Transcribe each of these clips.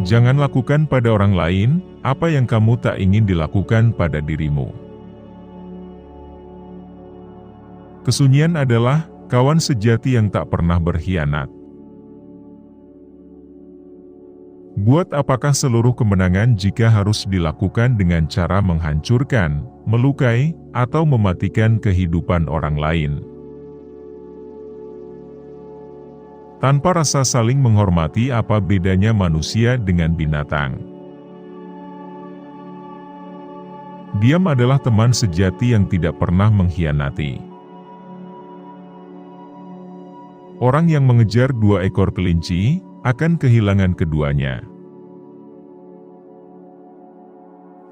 Jangan lakukan pada orang lain apa yang kamu tak ingin dilakukan pada dirimu. Kesunyian adalah kawan sejati yang tak pernah berkhianat. Buat apakah seluruh kemenangan jika harus dilakukan dengan cara menghancurkan, melukai, atau mematikan kehidupan orang lain? Tanpa rasa saling menghormati, apa bedanya manusia dengan binatang? Diam adalah teman sejati yang tidak pernah mengkhianati. Orang yang mengejar 2 ekor kelinci akan kehilangan keduanya.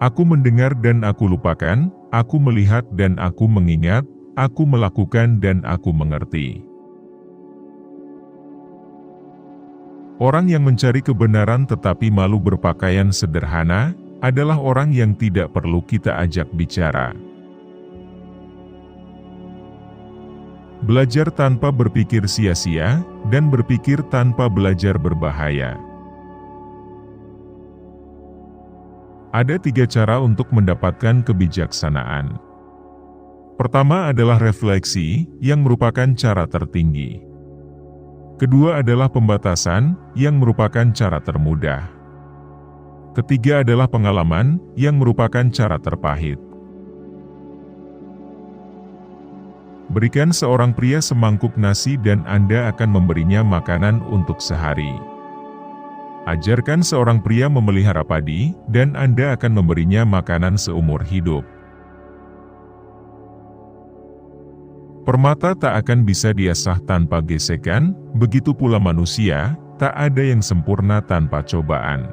Aku mendengar dan aku lupakan, aku melihat dan aku mengingat, aku melakukan dan aku mengerti. Orang yang mencari kebenaran tetapi malu berpakaian sederhana, adalah orang yang tidak perlu kita ajak bicara. Belajar tanpa berpikir sia-sia, dan berpikir tanpa belajar berbahaya. Ada 3 cara untuk mendapatkan kebijaksanaan. Pertama adalah refleksi, yang merupakan cara tertinggi. Kedua adalah pembatasan, yang merupakan cara termudah. Ketiga adalah pengalaman, yang merupakan cara terpahit. Berikan seorang pria semangkuk nasi dan Anda akan memberinya makanan untuk sehari. Ajarkan seorang pria memelihara padi, dan Anda akan memberinya makanan seumur hidup. Permata tak akan bisa diasah tanpa gesekan, begitu pula manusia, tak ada yang sempurna tanpa cobaan.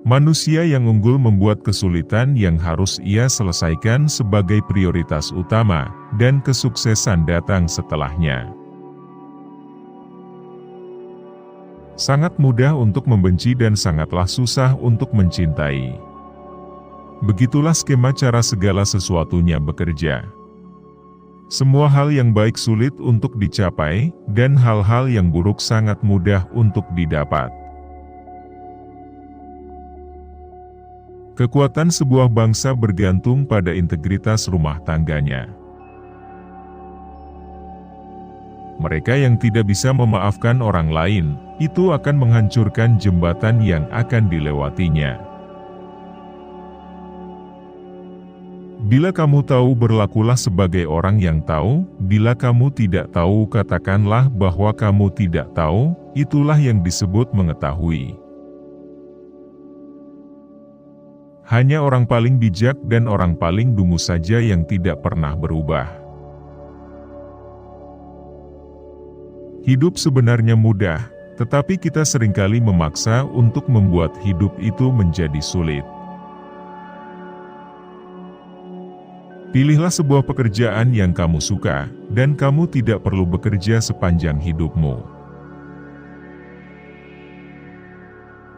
Manusia yang unggul membuat kesulitan yang harus ia selesaikan sebagai prioritas utama, dan kesuksesan datang setelahnya. Sangat mudah untuk membenci dan sangatlah susah untuk mencintai. Begitulah skema cara segala sesuatunya bekerja. Semua hal yang baik sulit untuk dicapai, dan hal-hal yang buruk sangat mudah untuk didapat. Kekuatan sebuah bangsa bergantung pada integritas rumah tangganya. Mereka yang tidak bisa memaafkan orang lain, itu akan menghancurkan jembatan yang akan dilewatinya. Bila kamu tahu, berlakulah sebagai orang yang tahu. Bila kamu tidak tahu, katakanlah bahwa kamu tidak tahu. Itulah yang disebut mengetahui. Hanya orang paling bijak dan orang paling dungu saja yang tidak pernah berubah. Hidup sebenarnya mudah, tetapi kita seringkali memaksa untuk membuat hidup itu menjadi sulit. Pilihlah sebuah pekerjaan yang kamu suka, dan kamu tidak perlu bekerja sepanjang hidupmu.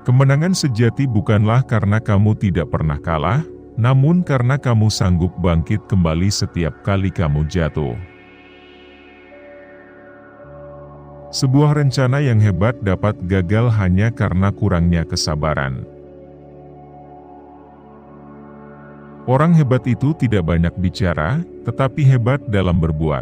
Kemenangan sejati bukanlah karena kamu tidak pernah kalah, namun karena kamu sanggup bangkit kembali setiap kali kamu jatuh. Sebuah rencana yang hebat dapat gagal hanya karena kurangnya kesabaran. Orang hebat itu tidak banyak bicara, tetapi hebat dalam berbuat.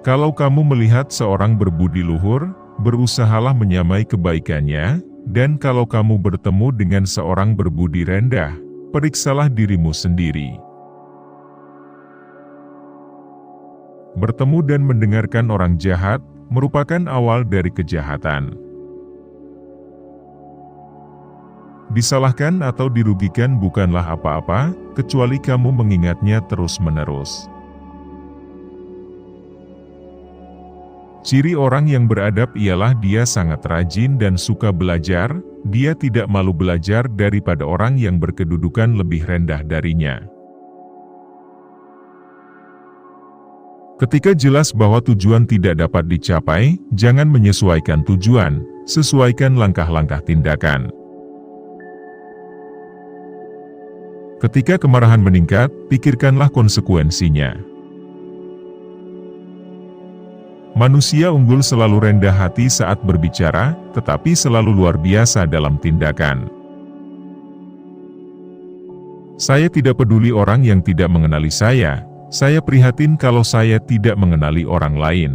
Kalau kamu melihat seorang berbudi luhur, berusahalah menyamai kebaikannya, dan kalau kamu bertemu dengan seorang berbudi rendah, periksalah dirimu sendiri. Bertemu dan mendengarkan orang jahat, merupakan awal dari kejahatan. Disalahkan atau dirugikan bukanlah apa-apa, kecuali kamu mengingatnya terus-menerus. Ciri orang yang beradab ialah dia sangat rajin dan suka belajar, dia tidak malu belajar daripada orang yang berkedudukan lebih rendah darinya. Ketika jelas bahwa tujuan tidak dapat dicapai, jangan menyesuaikan tujuan, sesuaikan langkah-langkah tindakan. Ketika kemarahan meningkat, pikirkanlah konsekuensinya. Manusia unggul selalu rendah hati saat berbicara, tetapi selalu luar biasa dalam tindakan. Saya tidak peduli orang yang tidak mengenali saya prihatin kalau saya tidak mengenali orang lain.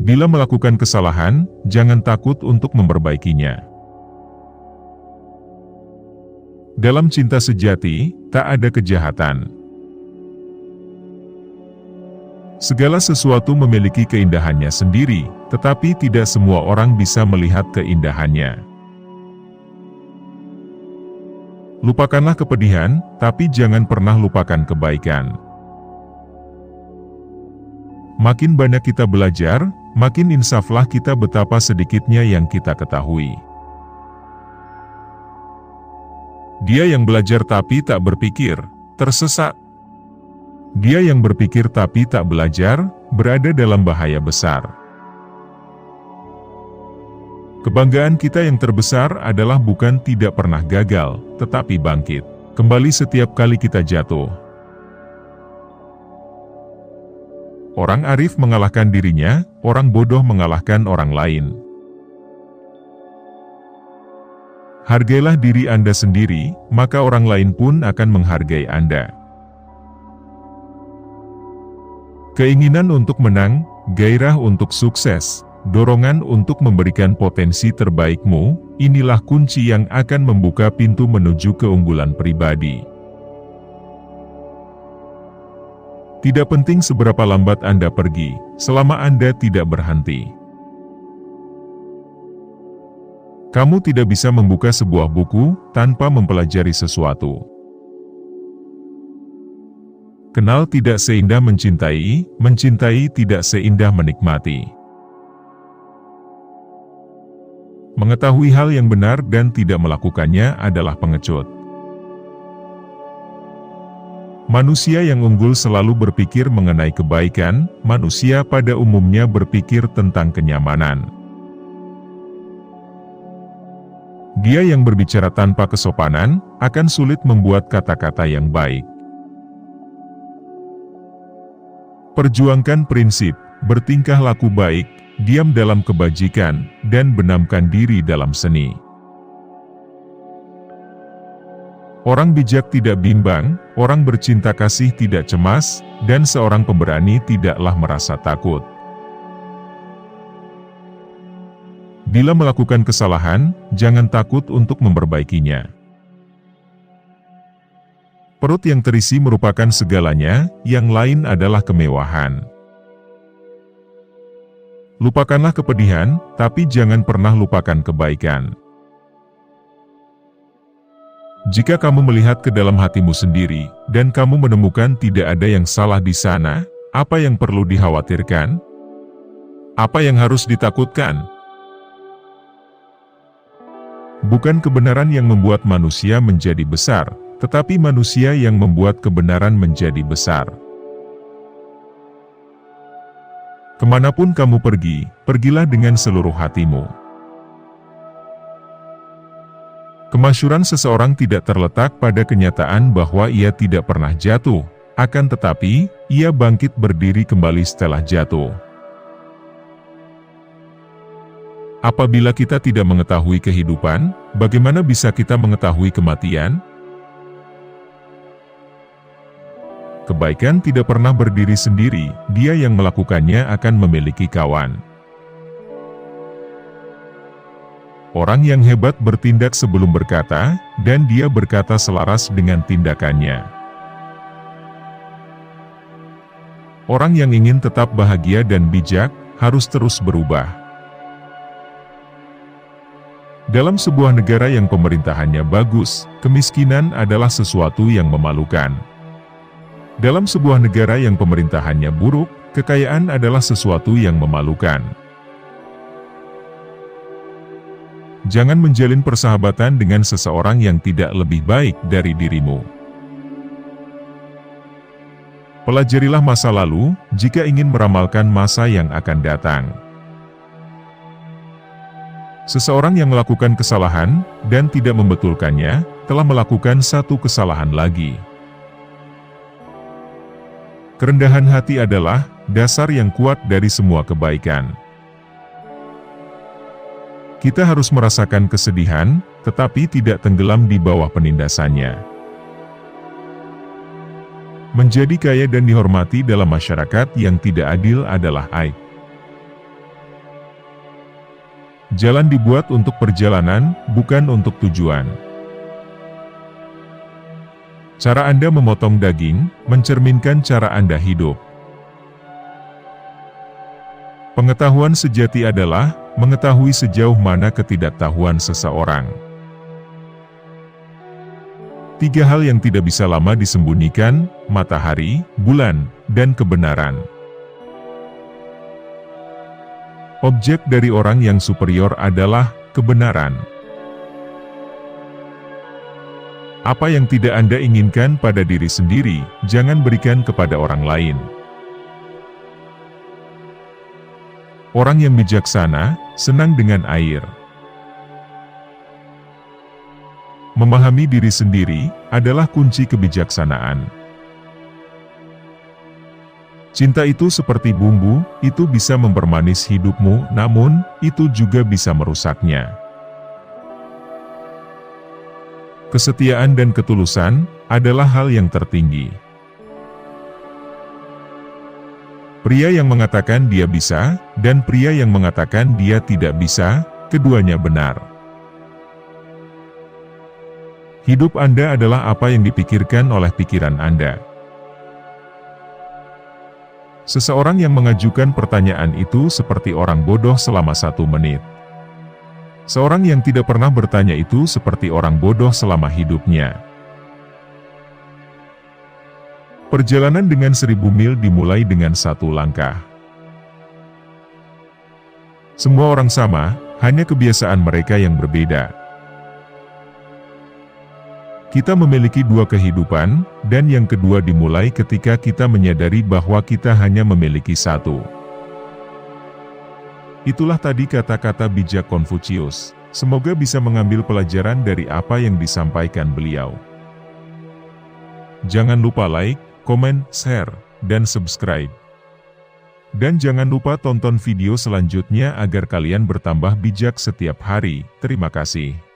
Bila melakukan kesalahan, jangan takut untuk memperbaikinya. Dalam cinta sejati, tak ada kejahatan. Segala sesuatu memiliki keindahannya sendiri, tetapi tidak semua orang bisa melihat keindahannya. Lupakanlah kepedihan, tapi jangan pernah lupakan kebaikan. Makin banyak kita belajar, makin insaflah kita betapa sedikitnya yang kita ketahui. Dia yang belajar tapi tak berpikir, tersesat. Dia yang berpikir tapi tak belajar, berada dalam bahaya besar. Kebanggaan kita yang terbesar adalah bukan tidak pernah gagal, tetapi bangkit kembali setiap kali kita jatuh. Orang arif mengalahkan dirinya, orang bodoh mengalahkan orang lain. Hargailah diri Anda sendiri, maka orang lain pun akan menghargai Anda. Keinginan untuk menang, gairah untuk sukses, dorongan untuk memberikan potensi terbaikmu, inilah kunci yang akan membuka pintu menuju keunggulan pribadi. Tidak penting seberapa lambat Anda pergi, selama Anda tidak berhenti. Kamu tidak bisa membuka sebuah buku tanpa mempelajari sesuatu. Kenal tidak seindah mencintai, mencintai tidak seindah menikmati. Mengetahui hal yang benar dan tidak melakukannya adalah pengecut. Manusia yang unggul selalu berpikir mengenai kebaikan, manusia pada umumnya berpikir tentang kenyamanan. Dia yang berbicara tanpa kesopanan, akan sulit membuat kata-kata yang baik. Perjuangkan prinsip, bertingkah laku baik, diam dalam kebajikan, dan benamkan diri dalam seni. Orang bijak tidak bimbang, orang bercinta kasih tidak cemas, dan seorang pemberani tidaklah merasa takut. Bila melakukan kesalahan, jangan takut untuk memperbaikinya. Perut yang terisi merupakan segalanya, yang lain adalah kemewahan. Lupakanlah kepedihan, tapi jangan pernah lupakan kebaikan. Jika kamu melihat ke dalam hatimu sendiri, dan kamu menemukan tidak ada yang salah di sana, apa yang perlu dikhawatirkan? Apa yang harus ditakutkan? Bukan kebenaran yang membuat manusia menjadi besar, tetapi manusia yang membuat kebenaran menjadi besar. Kemanapun kamu pergi, pergilah dengan seluruh hatimu. Kemasyhuran seseorang tidak terletak pada kenyataan bahwa ia tidak pernah jatuh, akan tetapi, ia bangkit berdiri kembali setelah jatuh. Apabila kita tidak mengetahui kehidupan, bagaimana bisa kita mengetahui kematian? Kebaikan tidak pernah berdiri sendiri, dia yang melakukannya akan memiliki kawan. Orang yang hebat bertindak sebelum berkata, dan dia berkata selaras dengan tindakannya. Orang yang ingin tetap bahagia dan bijak, harus terus berubah. Dalam sebuah negara yang pemerintahannya bagus, kemiskinan adalah sesuatu yang memalukan. Dalam sebuah negara yang pemerintahannya buruk, kekayaan adalah sesuatu yang memalukan. Jangan menjalin persahabatan dengan seseorang yang tidak lebih baik dari dirimu. Pelajarilah masa lalu, jika ingin meramalkan masa yang akan datang. Seseorang yang melakukan kesalahan, dan tidak membetulkannya, telah melakukan satu kesalahan lagi. Kerendahan hati adalah dasar yang kuat dari semua kebaikan. Kita harus merasakan kesedihan, tetapi tidak tenggelam di bawah penindasannya. Menjadi kaya dan dihormati dalam masyarakat yang tidak adil adalah aib. Jalan dibuat untuk perjalanan, bukan untuk tujuan. Cara Anda memotong daging, mencerminkan cara Anda hidup. Pengetahuan sejati adalah mengetahui sejauh mana ketidaktahuan seseorang. 3 hal yang tidak bisa lama disembunyikan: matahari, bulan, dan kebenaran. Objek dari orang yang superior adalah kebenaran. Apa yang tidak Anda inginkan pada diri sendiri, jangan berikan kepada orang lain. Orang yang bijaksana, senang dengan air. Memahami diri sendiri, adalah kunci kebijaksanaan. Cinta itu seperti bumbu, itu bisa mempermanis hidupmu, namun, itu juga bisa merusaknya. Kesetiaan dan ketulusan adalah hal yang tertinggi. Pria yang mengatakan dia bisa, dan pria yang mengatakan dia tidak bisa, keduanya benar. Hidup Anda adalah apa yang dipikirkan oleh pikiran Anda. Seseorang yang mengajukan pertanyaan itu seperti orang bodoh selama 1 menit. Seorang yang tidak pernah bertanya itu seperti orang bodoh selama hidupnya. Perjalanan dengan 1000 mil dimulai dengan 1 langkah. Semua orang sama, hanya kebiasaan mereka yang berbeda. Kita memiliki 2 kehidupan, dan yang kedua dimulai ketika kita menyadari bahwa kita hanya memiliki 1. Itulah tadi kata-kata bijak Konfusius. Semoga bisa mengambil pelajaran dari apa yang disampaikan beliau. Jangan lupa like, komen, share, dan subscribe. Dan jangan lupa tonton video selanjutnya agar kalian bertambah bijak setiap hari. Terima kasih.